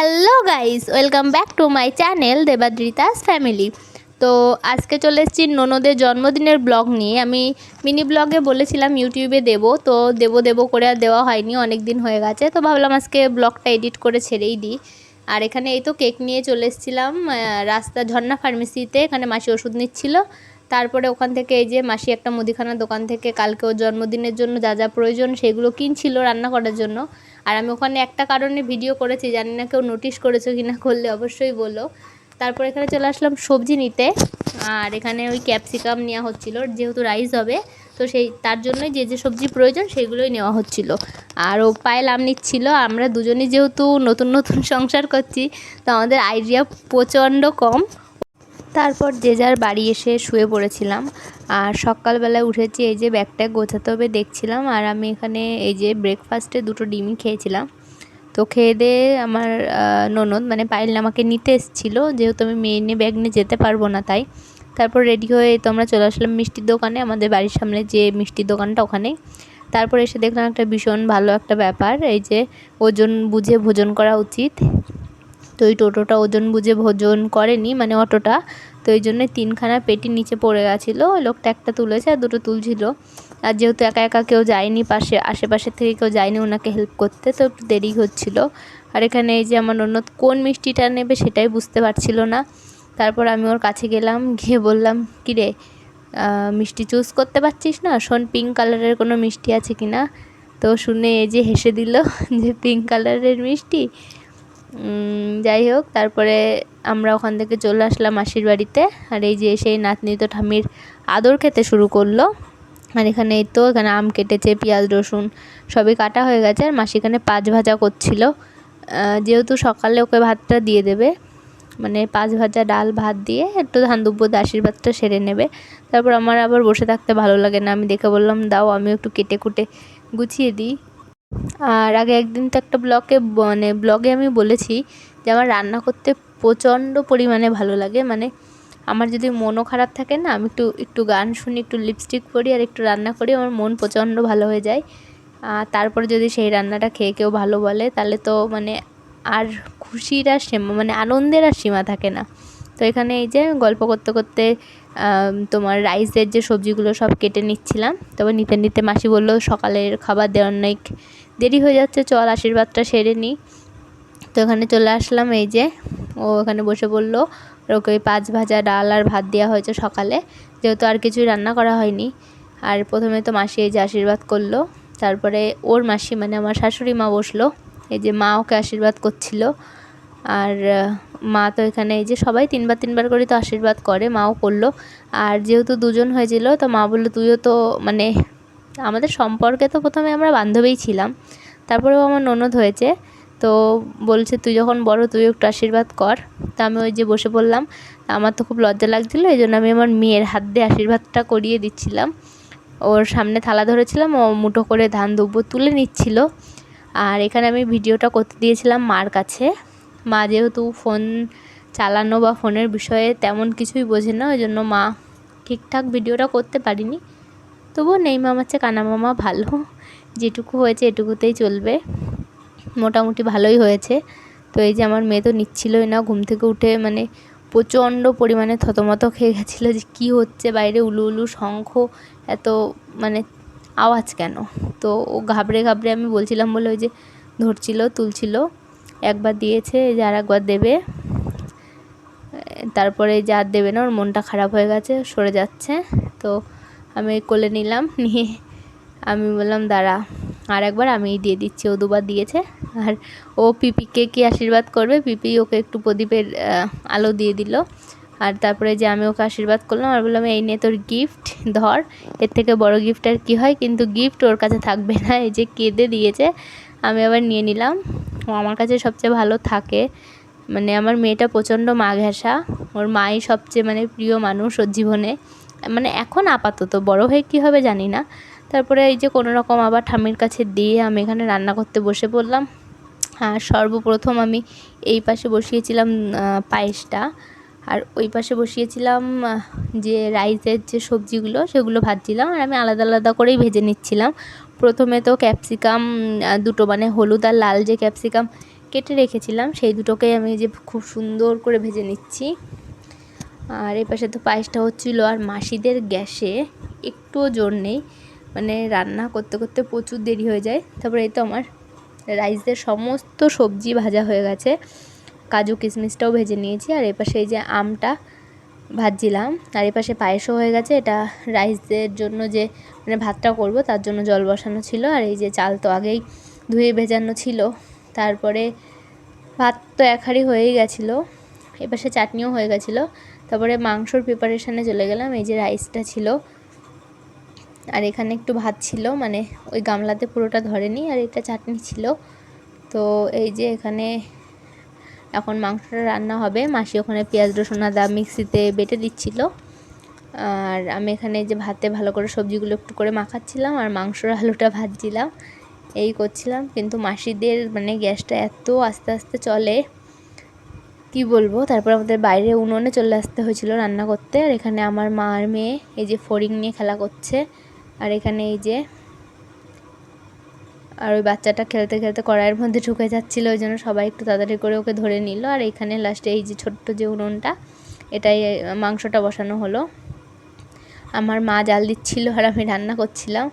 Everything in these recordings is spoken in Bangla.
Hello guys, welcome back to my channel Debadrita's family. তো আজকে চলে এসেছি ননদের জন্মদিনের ব্লগ নিয়ে। আমি মিনি ব্লগে বলেছিলাম ইউটিউবে দেবো, তো দেবো করে আর দেওয়া হয়নি, অনেক দিন হয়ে গেছে। তো ভাবলাম আজকে ব্লগটা এডিট করে ছেড়েই দিই। আর এখানে এই তো কেক নিয়ে চলে এসেছিলাম রাস্তা ঝর্ণা ফার্মেসিতে। এখানে মাসি ওষুধ নিচ্ছিল। তারপরে ওখান থেকে এই যে মাসি একটা মুদিখানা দোকান থেকে কালকে ওর জন্মদিনের জন্য যা যা প্রয়োজন সেগুলো কিনছিল রান্না করার জন্য। আর আমি ওখানে একটা কারণে ভিডিও করেছি, জানি না কেউ নোটিশ করেছো কি না, করলে অবশ্যই বলো। তারপর এখানে চলে আসলাম সবজি নিতে। আর এখানে ওই ক্যাপসিকাম নেওয়া হচ্ছিল, যেহেতু রাইস হবে তো তার জন্যই যে সবজি প্রয়োজন সেগুলোই নেওয়া হচ্ছিল। আর ও পায়েল আম নিচ্ছিল। আমরা দুজনেই যেহেতু নতুন নতুন সংসার করছি, তো আমাদের আইডিয়া প্রচণ্ড কম। তারপর যে যার বাড়ি এসে শুয়ে পড়েছিলাম। আর সকালবেলায় উঠেছি, এই যে ব্যাগটা গোছাতে হবে দেখছিলাম। আর আমি এখানে এই যে ব্রেকফাস্টে 2টো ডিমই খেয়েছিলাম। তো খেয়ে দিয়ে আমার ননদ মানে পায়েল আমাকে নিতে এসেছিলো, যেহেতু আমি মেয়ে নিয়ে ব্যাগ নিয়ে যেতে পারবো না তাই। তারপর রেডি হয়ে তো আমরা চলে আসলাম মিষ্টির দোকানে, আমাদের বাড়ির সামনে যে মিষ্টির দোকানটা ওখানে। তারপর এসে দেখলাম একটা ভীষণ ভালো একটা ব্যাপার, এই যে ওজন বুঝে ভোজন করা উচিত। তো ওই টোটোটা ওজন বুঝে ভোজন করেনি, মানে অটোটা। তো এই জন্যই 3খানা পেটি নিচে পড়ে গেছিলো। লোকটা একটা তুলেছে আর 2টো তুলছিল। আর যেহেতু একা একা কেউ যায়নি, আশেপাশের থেকে কেউ যায়নি ওনাকে হেল্প করতে, তো একটু দেরি হচ্ছিল। আর এখানে এই যে আমার ননদ কোন মিষ্টিটা নেবে সেটাই বুঝতে পারছিল না। তারপর আমি ওর কাছে গেলাম, গিয়ে বললাম, কিরে মিষ্টি চুজ করতে পারছিস না, শোন পিঙ্ক কালারের কোনো মিষ্টি আছে কি না। তো শুনে এই যে হেসে দিল যে পিঙ্ক কালারের মিষ্টি। যাই হোক, তারপরে আমরা ওখান থেকে চলে আসলাম মাসির বাড়িতে। আর এই যে সেই নাতনি তো ঠাম্মির আদর খেতে শুরু করলো। আর এখানে এই তো এখানে আম কেটেছে, পেঁয়াজ রসুন সবই কাটা হয়ে গেছে। আর মাসি এখানে 5 ভাজা করছিল, যেহেতু সকালে ওকে ভাতটা দিয়ে দেবে, মানে 5 ভাজা ডাল ভাত দিয়ে একটু ধান দুব্বো আশীর্বাদটা সেরে নেবে। তারপর আমার আবার বসে থাকতে ভালো লাগে না, আমি দেখে বললাম দাও আমি একটু কেটে কুটে গুছিয়ে দিই। আর আগে একদিন তো একটা ব্লগে আমি বলেছি যে আমার রান্না করতে প্রচণ্ড পরিমাণে ভালো লাগে। মানে আমার যদি মনও খারাপ থাকে না, আমি একটু গান শুনি, একটু লিপস্টিক পরি আর একটু রান্না করি, আমার মন প্রচণ্ড ভালো হয়ে যায়। তারপরে যদি সেই রান্নাটা খেয়ে কেউ ভালো বলে, তাহলে তো মানে আর খুশির আর সীমা, মানে আনন্দের আর সীমা থাকে না। তো এখানে এই যে গল্প করতে করতে তোমার রাইসের যে সবজিগুলো সব কেটে নিচ্ছিলাম। তবে নিতে নিতে মাসি বললো সকালের খাবার দেওয়ার অনেক দেরি হয়ে যাচ্ছে, চল আশীর্বাদটা সেরে নিই। তো এখানে চলে আসলাম, এই যে ও এখানে বসে পড়লো। ওকে ওই 5 ভাজা ডাল আর ভাত দেওয়া হয়েছে সকালে, যেহেতু আর কিছুই রান্না করা হয়নি। আর প্রথমে তো মাসি এই যে আশীর্বাদ করলো। তারপরে ওর মাসি মানে আমার শাশুড়ি মা বসলো, এই যে মা ওকে আশীর্বাদ করছিল। আর মা তো এখানে এই যে সবাই 3বার করে তো আশীর্বাদ করে, মাও করলো। আর যেহেতু 2জন হয়েছিল, তো মা বললো তুইও তো, মানে আমাদের সম্পর্কে তো প্রথমে আমরা বান্ধবীই ছিলাম, তারপরেও আমার ননদ হয়েছে। তো বলছে তুই যখন বড় তুই একটু আশীর্বাদ কর। তা আমি ওই যে বসে পড়লাম। আমার তো খুব লজ্জা লাগছিলো, এই জন্য আমি আমার মেয়ের হাত দিয়ে আশীর্বাদটা করিয়ে দিচ্ছিলাম। ওর সামনে থালা ধরেছিলাম, ও মুঠো করে ধান দুব্বো তুলে নিচ্ছিল। আর এখানে আমি ভিডিওটা করতে দিয়েছিলাম মার কাছে। মা যেহেতু ফোন চালানো বা ফোনের বিষয়ে তেমন কিছুই বোঝে না, ওই জন্য মা ঠিকঠাক ভিডিওটা করতে পারিনি। তবুও নেই মামার চেয়ে কানা মামা ভালো, যেটুকু হয়েছে এটুকুতেই চলবে, মোটামুটি ভালোই হয়েছে। তো এই যে আমার মেয়ে তো নিচ্ছিলই না, ঘুম থেকে উঠে মানে প্রচণ্ড পরিমাণে থতমত খেয়ে গেছিলো যে কী হচ্ছে বাইরে, উলু উলু শঙ্খ, এত মানে আওয়াজ কেন। তো ও ঘাবড়ে আমি বলছিলাম বলে ওই যে ধরছিল তুলছিল, একবার দিয়েছে, এই যে আর একবার দেবে। তারপরে যা দেবে না, ওর মনটা খারাপ হয়ে গেছে, সরে যাচ্ছে। তো আমি কোলে নিলাম, নিয়ে আমি বললাম দাঁড়া আর একবার আমিই দিয়ে দিচ্ছি। ও 2বার দিয়েছে। আর ও পিপিকে কি আশীর্বাদ করবে, পিপি ওকে একটু প্রদীপের আলো দিয়ে দিল। আর তারপরে যে আমি ওকে আশীর্বাদ করলাম আর বললাম এই নে তোর গিফট, ধর, এর থেকে বড় গিফট আর কী হয়। কিন্তু গিফট ওর কাছে থাকবে না, এই যে কেঁদে দিয়েছে। আমি আবার নিয়ে নিলাম, ও আমার কাছে সবচেয়ে ভালো থাকে। মানে আমার মেয়েটা প্রচণ্ড মা ঘেঁষা, ওর মাই সবচেয়ে মানে প্রিয় মানুষ ওর জীবনে, মানে এখন আপাতত, বড় হয়ে কী হবে জানি না। তারপরে এই যে কোনো রকম আবার ঠাম্মির কাছে দিয়ে আমি এখানে রান্না করতে বসে পড়লাম। আর সর্বপ্রথম আমি এই পাশে বসিয়েছিলাম পায়েসটা, আর ওই পাশে বসিয়েছিলাম যে রাইসের যে সবজিগুলো সেগুলো ভাজছিলাম। আর আমি আলাদা আলাদা করেই ভেজে নিচ্ছিলাম। প্রথমে তো ক্যাপসিকাম 2টো, মানে হলুদ আর লাল যে ক্যাপসিকাম কেটে রেখেছিলাম সেই দুটোকেই আমি যে খুব সুন্দর করে ভেজে নিচ্ছি। আর এই পাশে তো পায়েসটা হচ্ছিলো, আর মাসিদের গ্যাসে একটুও জোর নেই, মানে রান্না করতে করতে প্রচুর দেরি হয়ে যায়। তারপরে এই তো আমার রাইসের সমস্ত সবজি ভাজা হয়ে গেছে, কাজু কিশমিশটাও ভেজে নিয়েছি। আর এই পাশে এই যে আমটা ভাজছিলাম, আর এই পাশে পায়েসও হয়ে গেছে। এটা রাইসের জন্য যে মানে ভাতটা করব তার জন্য জল বসানো ছিল। আর এই যে চাল তো আগেই ধুয়ে ভেজানো ছিল। তারপরে ভাত তো এক হাঁড়ি হয়েই গেছিলো, এপাশে চাটনিও হয়ে গেছিলো। তারপরে মাংসর প্রিপারেশানে চলে গেলাম। এই যে রাইসটা ছিল, আর এখানে একটু ভাত ছিল, মানে ওই গামলাতে পুরোটা ধরেনি। আর এটা চাটনি ছিল। তো এই যে এখানে এখন মাংসটা রান্না হবে। মাসি ওখানে পেঁয়াজ রসুন আদা মিক্সিতে বেটে দিচ্ছিল, আর আমি এখানে যে ভাতে ভালো করে সবজিগুলো একটু করে মাখাচ্ছিলাম আর মাংসর আলুটা ভাজছিলাম, এই করছিলাম। কিন্তু মাসিদের মানে গ্যাসটা এত আস্তে আস্তে চলে কি বলবো। তারপর আমাদের বাইরে উনুনে চলে আসতে হয়েছিল রান্না করতে। আর এখানে আমার মা আর মেয়ে এই যে ফড়িং নিয়ে খেলা করছে, আর এখানে এই যে আর ওই বাচ্চাটা খেলতে খেলতে কড়াইয়ের মধ্যে ঢুকে যাচ্ছিলো, ওই জন্য সবাই একটু তাড়াতাড়ি করে ওকে ধরে নিল। আর এখানে লাস্টে এই যে ছোট্ট যে উনুনটা, এটাই মাংসটা বসানো হলো। আমার মা জাল দিচ্ছিল আর আমি রান্না করছিলাম।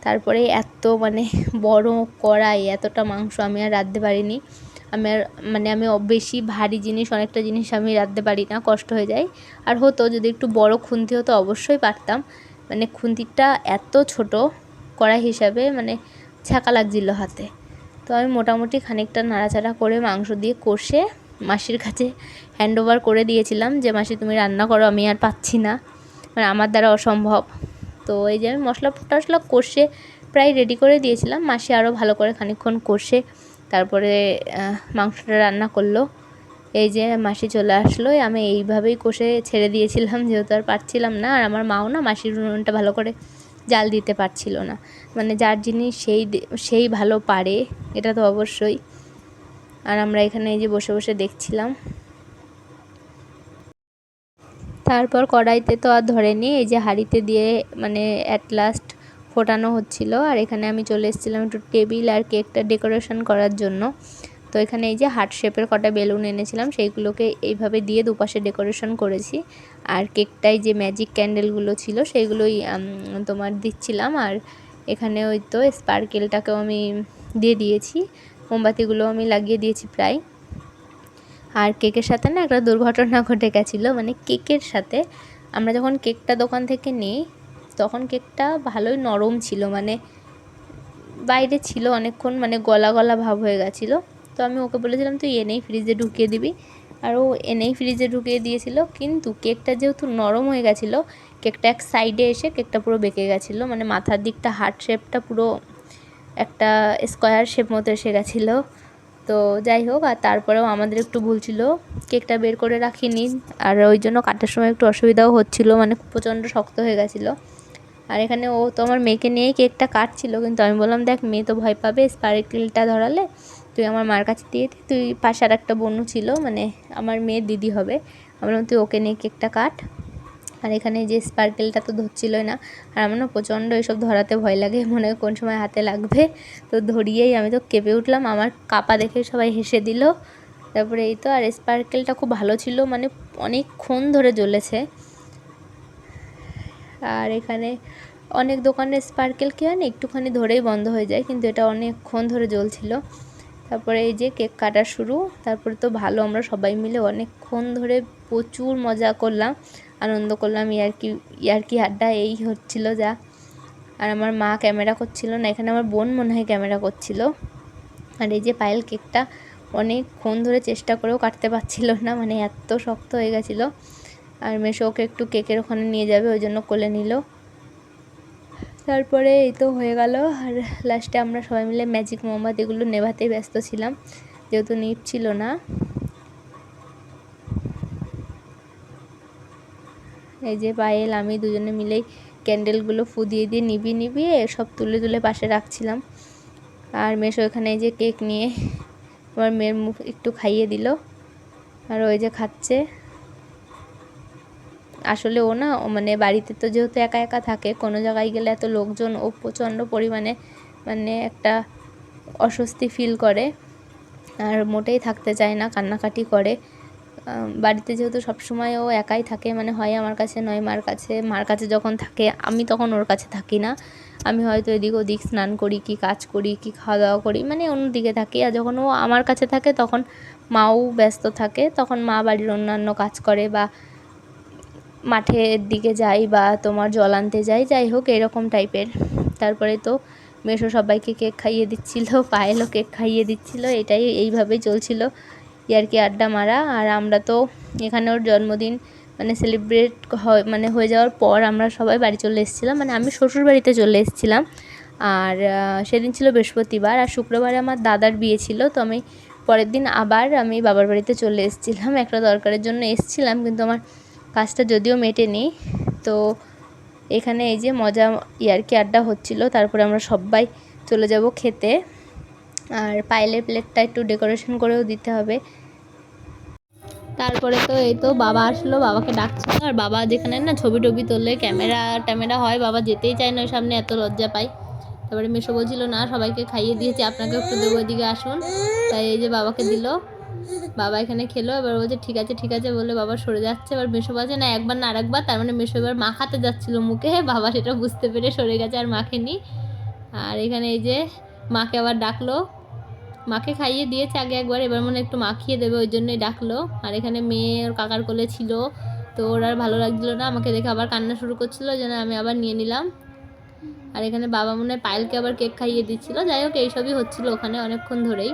তারপরে এত মানে বড় কড়াই, এতটা মাংস আমি আর রাঁধতে পারিনি। আমি বেশি ভারী জিনিস, অনেকটা জিনিস আমি রাঁধতে পারি না, কষ্ট হয়ে যায়। আর হতো যদি একটু বড় খুন্তি হতো অবশ্যই পারতাম, মানে খুন্তিটা এত ছোট কড়াই হিসাবে মানে ছ্যাঁকা লাগছিল হাতে। তো আমি মোটামুটি খানিকটা নাড়াচাড়া করে মাংস দিয়ে কষে মাসির কাছে হ্যান্ড ওভার করে দিয়েছিলাম যে মাসি তুমি রান্না করো, আমি আর পাচ্ছি না, মানে আমার দ্বারা অসম্ভব। তো এই যে আমি মশলা টশলা কষে প্রায় রেডি করে দিয়েছিলাম। মাসি আরও ভালো করে খানিকক্ষণ কষে তারপরে মাংসটা রান্না করলো। এই যে মাসি চলে আসলো, আমি এইভাবেই কষে ছেড়ে দিয়েছিলাম যেহেতু আর পারছিলাম না। আর আমার মাও না মাসির উনুনটা ভালো করে জাল দিতে পারছিল না, মানে যার জিনিস সেই ভালো পারে, এটা তো অবশ্যই। আর আমরা এখানে এই যে বসে বসে দেখছিলাম। তারপর কড়াইতে তো আর ধরেনি, এই যে হাঁড়িতে দিয়ে মানে অ্যাট লাস্ট ফোটানো হচ্ছিল। আর এখানে আমি চলে এসেছিলাম একটু টেবিল আর কেকটা ডেকোরেশন করার জন্য। তো এখানে এই যে হার্ট শেপের কটা বেলুন এনেছিলাম, সেইগুলোকে এইভাবে দিয়ে দুপাশে ডেকোরেশন করেছি। আর কেকটায় যে ম্যাজিক ক্যান্ডেলগুলো ছিল সেইগুলোই তোমার দিচ্ছিলাম। আর এখানে ওই তো স্পার্কেলটাকেও আমি দিয়ে দিয়েছি, মোমবাতিগুলো আমি লাগিয়ে দিয়েছি প্রায়। আর কেকের সাথে না একটা দুর্ঘটনা ঘটে গেছিলো, মানে কেকের সাথে আমরা যখন কেকটা দোকান থেকে নিই তখন কেকটা ভালোই নরম ছিল, মানে বাইরে ছিল অনেকক্ষণ, মানে গলা গলা ভাব হয়ে গেছিলো। তো আমি ওকে বলেছিলাম তুই এনেই ফ্রিজে ঢুকিয়ে দিবি, আর ও এনেই ফ্রিজে ঢুকিয়ে দিয়েছিল। কিন্তু কেকটা যেহেতু নরম হয়ে গেছিলো, কেকটা এক সাইডে এসে কেকটা পুরো বেঁকে গেছিলো, মানে মাথার দিকটা হার্ট শেপটা পুরো একটা স্কোয়ার শেপ মতো এসে গেছিলো। তো যাই হোক, আর তারপরেও আমাদের একটু ভুল ছিল, কেকটা বের করে রাখিনি, আর ওই জন্য কাটার সময় একটু অসুবিধাও হচ্ছিলো, মানে প্রচণ্ড শক্ত হয়ে গেছিলো। আর এখানে ও তো আমার মেয়েকে নিয়েই কেকটা কাটছিল, কিন্তু আমি বললাম দেখ মেয়ে তো ভয় পাবে, স্পার্কেলটা ধরালে তুই আমার মার কাছে দিয়ে দিই, তুই পাশে আর একটা বোনও ছিল, মানে আমার মেয়ের দিদি হবে, আমি বললাম তুই ওকে নিয়ে কেকটা কাট। আর এখানে যে স্পার্কেলটা তো ধরছিলই না, আর আমার না প্রচণ্ড এসব ধরাতে ভয় লাগে, মনে হয় কোন সময় হাতে লাগবে। তো ধরিয়েই আমি তো কেঁপে উঠলাম, আমার কাপা দেখে সবাই হেসে দিল। তারপরে এই তো, আর স্পার্কেলটা খুব ভালো ছিল, মানে অনেকক্ষণ ধরে জ্বলেছে। আর এখানে অনেক দোকানের স্পার্কেল কি হয় না একটুখানি ধরেই বন্ধ হয়ে যায়, কিন্তু এটা অনেকক্ষণ ধরে জ্বলছিল। তারপরে এই যে কেক কাটা শুরু, তারপরে তো ভালো আমরা সবাই মিলে অনেকক্ষণ ধরে প্রচুর মজা করলাম, আনন্দ করলাম, ইয়ার্কি আড্ডা এই হচ্ছিল যা। আর আমার মা ক্যামেরা করছিল না, এখানে আমার বোন মনে হয় ক্যামেরা করছিল। আর এই যে পায়েল কেকটা অনেকক্ষণ ধরে চেষ্টা করেও কাটতে পারছিল না, মানে এত শক্ত হয়ে গেছিলো। আর মেশো ওকে একটু কেকের ওখানে নিয়ে যাবে ওই জন্য কোলে নিল। তারপরে এই তো হয়ে গেল, আর লাস্টে আমরা সবাই মিলে ম্যাজিক মোমবাতিগুলো নেভাতেই ব্যস্ত ছিলাম, যেহেতু নিভ ছিল না। এই যে পায়েল আমি দুজনে মিলেই ক্যান্ডেলগুলো ফু দিয়ে দিয়ে নিভিয়ে সব তুলে তুলে পাশে রাখছিলাম। আর মেশো এখানে এই যে কেক নিয়ে আমার মেয়ের মুখ একটু খাইয়ে দিল, আর ওই যে খাচ্ছে। আসলে ও না মানে বাড়িতে তো যেহেতু একা একা থাকে, কোনো জায়গায় গেলে এত লোকজন ও প্রচণ্ড পরিমাণে মানে একটা অস্বস্তি ফিল করে, আর মোটেই থাকতে চায় না, কান্নাকাটি করে। বাড়িতে যেহেতু সবসময় ও একাই থাকে, মানে হয় আমার কাছে নয় মার কাছে। মার কাছে যখন থাকে আমি তখন ওর কাছে থাকি না, আমি হয়তো এদিক ওদিক স্নান করি, কি কাজ করি, কি খাওয়া দাওয়া করি, মানে অন্যদিকে থাকি। আর যখন ও আমার কাছে থাকে তখন মাও ব্যস্ত থাকে, তখন মা বাড়ির অন্যান্য কাজ করে বা মাঠের দিকে যাই বা তোমার জল আনতে যাই, যাই হোক এরকম টাইপের। তারপরে তো মেসো সবাইকে কেক খাইয়ে দিচ্ছিল, পায়েলও কেক খাইয়ে দিচ্ছিল, এটাই এইভাবেই চলছিল ইয়ার্কি আড্ডা মারা। আর আমরা তো এখানে ওর জন্মদিন মানে সেলিব্রেট মানে হয়ে যাওয়ার পর আমরা সবাই বাড়ি চলে এসেছিলাম, মানে আমি শ্বশুর বাড়িতে চলে এসেছিলাম। আর সেদিন ছিল বৃহস্পতিবার, আর শুক্রবারে আমার দাদার বিয়ে ছিল, তো আমি পরের দিন আবার আমি বাবার বাড়িতে চলে এসেছিলাম, একটা দরকারের জন্য এসেছিলাম, কিন্তু আমার কাজটা যদিও মেটেনি। তো এখানে এই যে মজা ইয়ার্কি আড্ডা হচ্ছিল, তারপরে আমরা সবাই চলে যাব খেতে। আর পায়েলের প্লেটটা একটু ডেকোরেশন করেও দিতে হবে। তারপরে তো এই তো বাবা আসলো, বাবাকে ডাকছিল। আর বাবা যেখানে না ছবি টবি তোলে, ক্যামেরা ট্যামেরা হয়, বাবা যেতেই চায় না ওই সামনে, এত লজ্জা পায়। তারপরে মেসো বলছিল না সবাইকে খাইয়ে দিয়েছি, আপনাকে একটু দেবো, এদিকে আসুন। তাই এই যে বাবাকে দিল, বাবা এখানে খেলো। এবার বলছে ঠিক আছে ঠিক আছে বলে বাবা সরে যাচ্ছে। এবার মেসো বলছে না একবার না আরেকবার, তার মানে মেসো এবার মাখাতে যাচ্ছিলো মুখে, বাবা সেটা বুঝতে পেরে সরে গেছে আর মাখেনি। আর এখানে এই যে মাকে আবার ডাকলো, মাকে খাইয়ে দিয়েছে আগে একবার, এবার মনে একটু মাখিয়ে দেবে ওই জন্যই ডাকলো। আর এখানে মেয়ে ওর কাকার কোলে ছিল, তো ওর আর ভালো লাগছিলো না, আমাকে দেখে আবার কান্না শুরু করছিলো, যেন আমি আবার নিয়ে নিলাম। আর এখানে বাবা মনে হয় পায়েলকে আবার কেক খাইয়ে দিচ্ছিলো। যাই হোক এইসবই হচ্ছিলো ওখানে অনেকক্ষণ ধরেই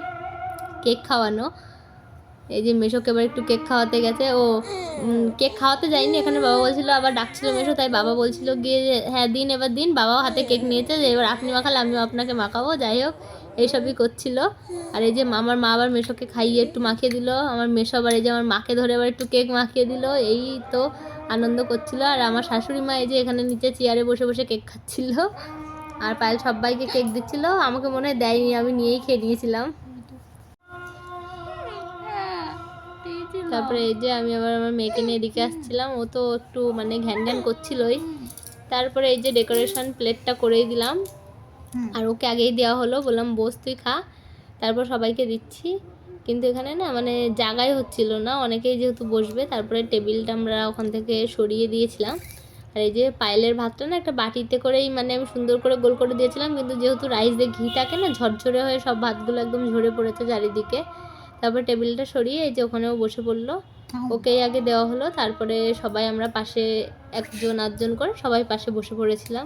কেক খাওয়ানো। এই যে মেশোকে এবার একটু কেক খাওয়াতে গেছে, ও কেক খাওয়াতে যায়নি, এখানে বাবা বলছিল আবার ডাকছিল মেশো, তাই বাবা বলছিল গিয়ে যে হ্যাঁ দিন এবার দিন, বাবাও হাতে কেক নিয়েছে যে এবার আপনি মাখালে আমিও আপনাকে মাখাবো। যাই হোক এইসবই করছিল। আর এই যে আমার মা আবার মেশোকে খাইয়ে একটু মাখিয়ে দিল, আমার মেশো আবার এই যে আমার মাকে ধরে আবার একটু কেক মাখিয়ে দিল, এই তো আনন্দ করছিল। আর আমার শাশুড়ি মা এই যে এখানে নিচে চেয়ারে বসে বসে কেক খাচ্ছিল, আর পায়েল সবাইকে কেক দিচ্ছিল, আমাকে মনে হয় দেয়নি, আমি নিয়েই খেয়ে নিয়েছিলাম। তারপরে এই যে আমি আবার আমার মেয়েকে নিয়ে এদিকে আসছিলাম, ও তো একটু মানে ঘ্যান ঘ্যান করছিলই। তারপরে এই যে ডেকোরেশন প্লেটটা করেই দিলাম, আর ওকে আগেই দেওয়া হলো, বললাম বস তুই খা, তারপর সবাইকে দিচ্ছি। কিন্তু এখানে না মানে জায়গাই হচ্ছিল না, অনেকেই যেহেতু বসবে, তারপরে টেবিলটা আমরা ওখান থেকে সরিয়ে দিয়েছিলাম। আর এই যে পায়েলের ভাতটা না একটা বাটিতে করেই মানে আমি সুন্দর করে গোল করে দিয়েছিলাম, কিন্তু যেহেতু রাইসে ঘি থাকে না, ঝরঝরে হয়ে সব ভাতগুলো একদম ঝরে পড়েছে চারিদিকে। তারপর টেবিলটা সরিয়ে এই যে ওখানেও বসে পড়লো, ওকেই আগে দেওয়া হলো, তারপরে সবাই আমরা পাশে একজন আধজন করে সবাই পাশে বসে পড়েছিলাম।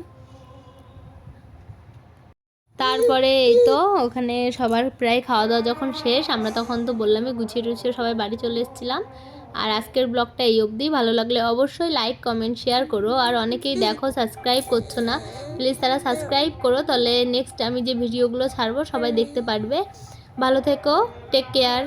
তারপরে এই তো ওখানে সবার প্রায় খাওয়া দাওয়া যখন শেষ, আমরা তখন তো বললামই গুছিয়ে টুছিয়ে সবাই বাড়ি চলে এসেছিলাম। আর আজকের ব্লগটা এই অবধি, ভালো লাগলে অবশ্যই লাইক কমেন্ট শেয়ার করো। আর অনেকেই দেখো সাবস্ক্রাইব করছো না, প্লিজ তারা সাবস্ক্রাইব করো, তাহলে নেক্সট আমি যে ভিডিওগুলো ছাড়বো সবাই দেখতে পারবে। ভালো থেকো, টেক কেয়ার।